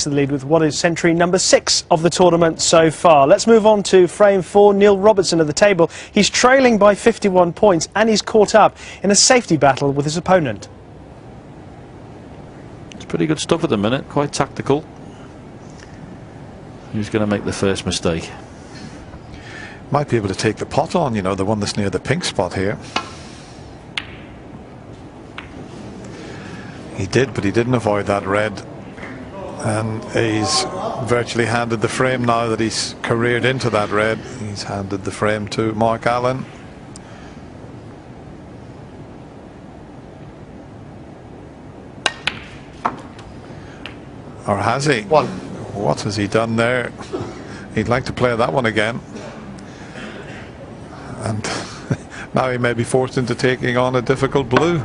takes the lead with what is century number 6 of the tournament so far. Let's move on to frame 4. Neil Robertson at the table. He's trailing by 51 points and he's caught up in a safety battle with his opponent. It's pretty good stuff at the minute, quite tactical. Who's going to make the first mistake? Might be able to take the pot on, you know, the one that's near the pink spot here. He did, but he didn't avoid that red. And he's virtually handed the frame now that he's careered into that red. He's handed the frame to Mark Allen. Or has he? One. What has he done there? He'd like to play that one again. And now he may be forced into taking on a difficult blue.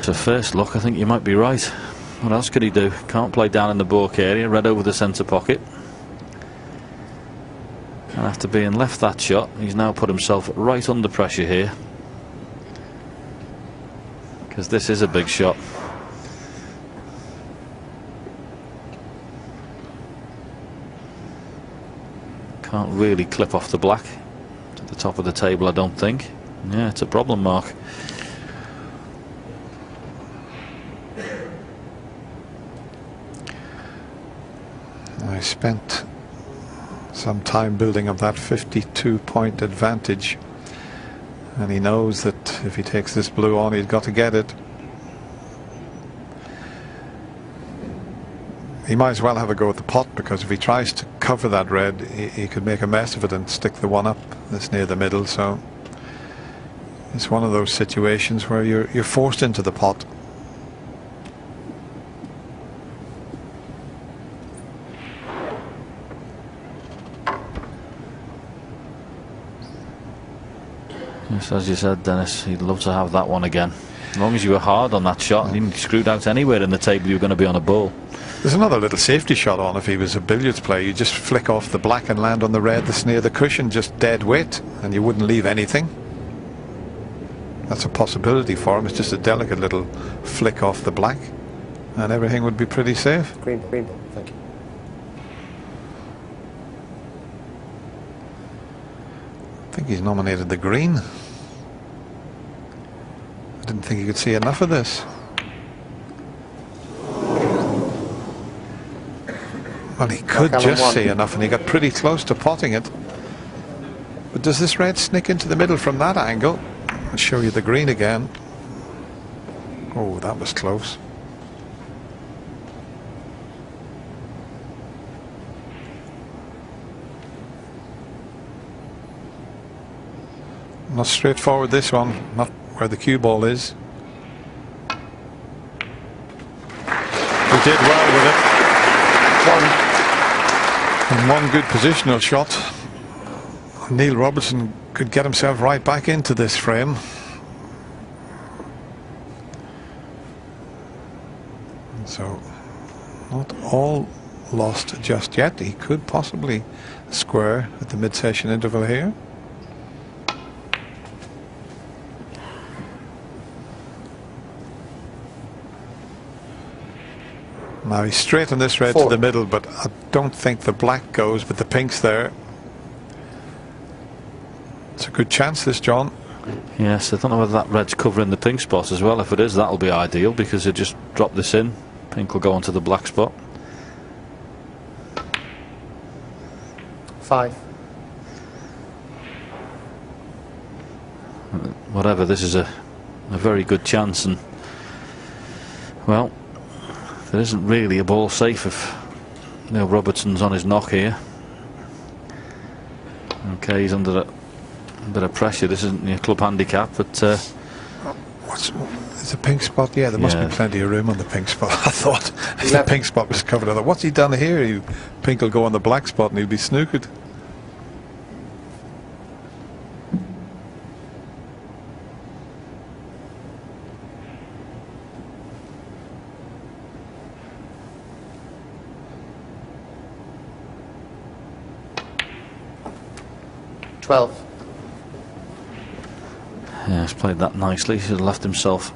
So first look, I think you might be right. What else could he do? Can't play down in the baulk area. Red over the centre pocket. And after being left that shot, he's now put himself right under pressure here. Because this is a big shot. Can't really clip off the black to the top of the table, I don't think. Yeah, it's a problem, Mark. I spent some time building up that 52-point advantage, and he knows that if he takes this blue on, he's got to get it. He might as well have a go at the pot, because if he tries to cover that red, he could make a mess of it and stick the one up that's near the middle. So it's one of those situations where you're forced into the pot. Yes, as you said, Dennis, he'd love to have that one again. As long as you were hard on that shot, and you screwed out anywhere in the table, you were going to be on a ball. There's another little safety shot on if he was a billiards player. You just flick off the black and land on the red that's near the cushion, just dead weight, and you wouldn't leave anything. That's a possibility for him. It's just a delicate little flick off the black, and everything would be pretty safe. Green, green, thank you. I think he's nominated the green. I didn't think he could see enough of this. Well, he could just see enough, and he got pretty close to potting it. But does this red sneak into the middle from that angle? I'll show you the green again. Oh, that was close. Not straightforward, this one, not where the cue ball is. He did well with it. And one good positional shot. Neil Robertson could get himself right back into this frame. And so, not all lost just yet. He could possibly square at the mid-session interval here. Now he's straight on this red to the middle, but I don't think the black goes, but the pink's there. It's a good chance, this, John. Yes, I don't know whether that red's covering the pink spot as well. If it is, that'll be ideal, because it just drop this in. Pink will go onto the black spot. 5. Whatever, this is a very good chance, and well, there isn't really a ball safe if Neil Robertson's on his knock here. Okay, he's under a bit of pressure. This isn't your club handicap, but is the pink spot? Yeah, there must be plenty of room on the pink spot. I thought if the pink spot was covered. I thought, what's he done here? Pink will go on the black spot and he'll be snookered. yeah, he's played that nicely. He's left himself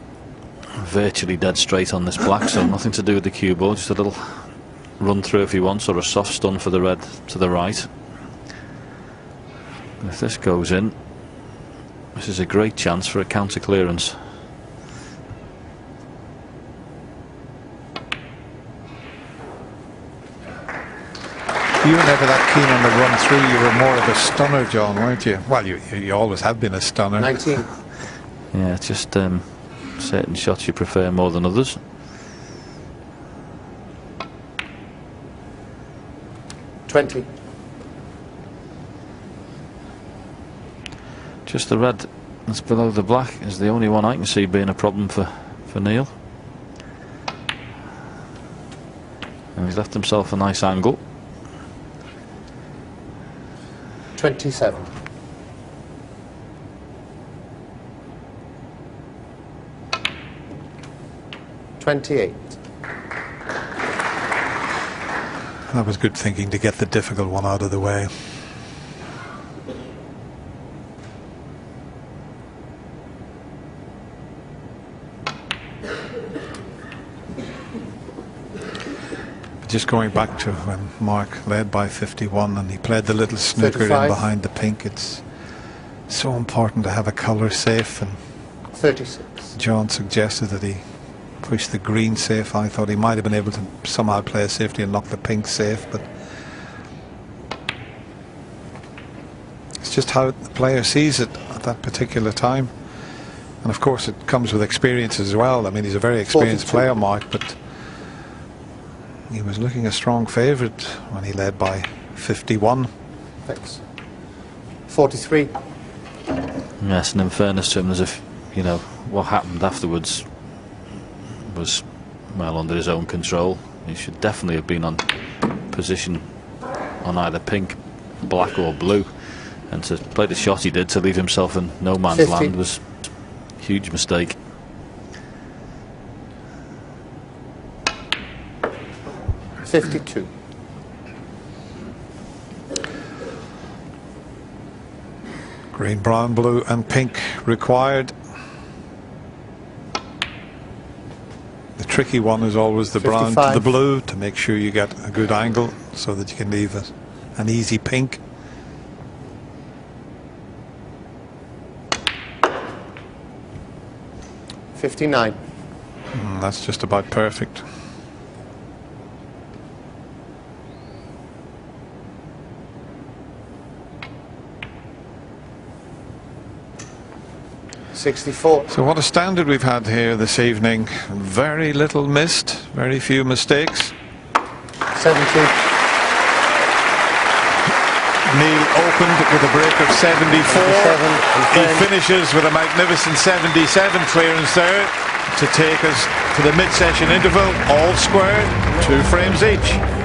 virtually dead straight on this black, so nothing to do with the cue ball, just a little run through if he wants, or a soft stun for the red to the right. If this goes in, this is a great chance for a counter clearance. You were never that keen on the run through. You were more of a stunner, John, weren't you? Well, you always have been a stunner. 19. Yeah, it's just certain shots you prefer more than others. $20. Just the red that's below the black is the only one I can see being a problem for Neil. And he's left himself a nice angle. 27. $28. That was good thinking to get the difficult one out of the way. Just going back to when Mark led by 51 and he played the little snooker 35. in behind the pink, it's so important to have a colour safe, and 36. John suggested that he push the green safe. I thought he might have been able to somehow play a safety and knock the pink safe, but it's just how the player sees it at that particular time. And of course it comes with experience as well. I mean, he's a very experienced 42. player, Mark, but he was looking a strong favourite when he led by 51. Thanks. 43. Yes, and in fairness to him, as if, you know, what happened afterwards was, well, under his own control. He should definitely have been on position on either pink, black or blue, and to play the shot he did to leave himself in no man's 50. land was a huge mistake. $52. Green, brown, blue and pink required. The tricky one is always the brown to the 55. blue, to make sure you get a good angle so that you can leave it an easy pink. $59. That's just about perfect. $64. So what a standard we've had here this evening. Very little missed, very few mistakes. 70. Neil opened with a break of 74. 77 He and 10. finishes with a magnificent 77 clearance there to take us to the mid-session interval, all squared, 2 frames each.